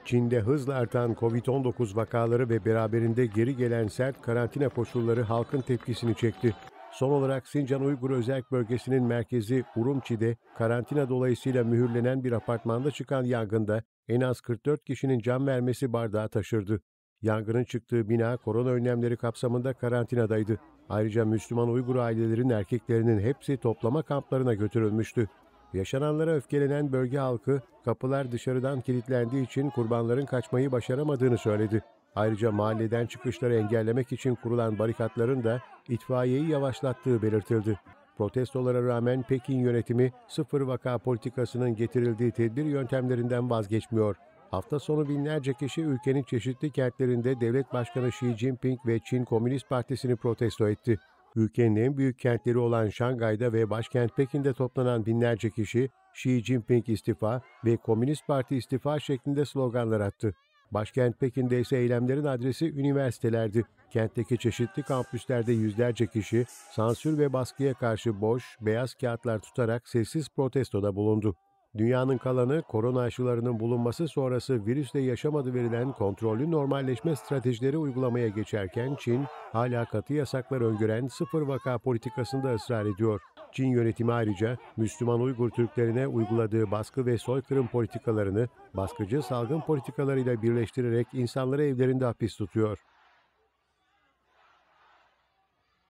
Çin'de hızla artan Covid-19 vakaları ve beraberinde geri gelen sert karantina koşulları halkın tepkisini çekti. Son olarak Sincan Uygur Özerk Bölgesi'nin merkezi Urumçi'de karantina dolayısıyla mühürlenen bir apartmanda çıkan yangında en az 44 kişinin can vermesi bardağı taşırdı. Yangının çıktığı bina korona önlemleri kapsamında karantinadaydı. Ayrıca Müslüman Uygur ailelerin erkeklerinin hepsi toplama kamplarına götürülmüştü. Yaşananlara öfkelenen bölge halkı, kapılar dışarıdan kilitlendiği için kurbanların kaçmayı başaramadığını söyledi. Ayrıca mahalleden çıkışları engellemek için kurulan barikatların da itfaiyeyi yavaşlattığı belirtildi. Protestolara rağmen Pekin yönetimi sıfır vaka politikasının getirildiği tedbir yöntemlerinden vazgeçmiyor. Hafta sonu binlerce kişi ülkenin çeşitli kentlerinde devlet başkanı Xi Jinping ve Çin Komünist Partisi'ni protesto etti. Ülkenin en büyük kentleri olan Şangay'da ve başkent Pekin'de toplanan binlerce kişi Xi Jinping istifa ve Komünist Parti istifa şeklinde sloganlar attı. Başkent Pekin'de ise eylemlerin adresi üniversitelerdi. Kentteki çeşitli kampüslerde yüzlerce kişi sansür ve baskıya karşı boş, beyaz kağıtlar tutarak sessiz protestoda bulundu. Dünyanın kalanı korona aşılarının bulunması sonrası virüsle yaşamadı verilen kontrollü normalleşme stratejileri uygulamaya geçerken Çin hala katı yasaklar öngören sıfır vaka politikasında ısrar ediyor. Çin yönetimi ayrıca Müslüman Uygur Türklerine uyguladığı baskı ve soykırım politikalarını baskıcı salgın politikalarıyla birleştirerek insanları evlerinde hapis tutuyor.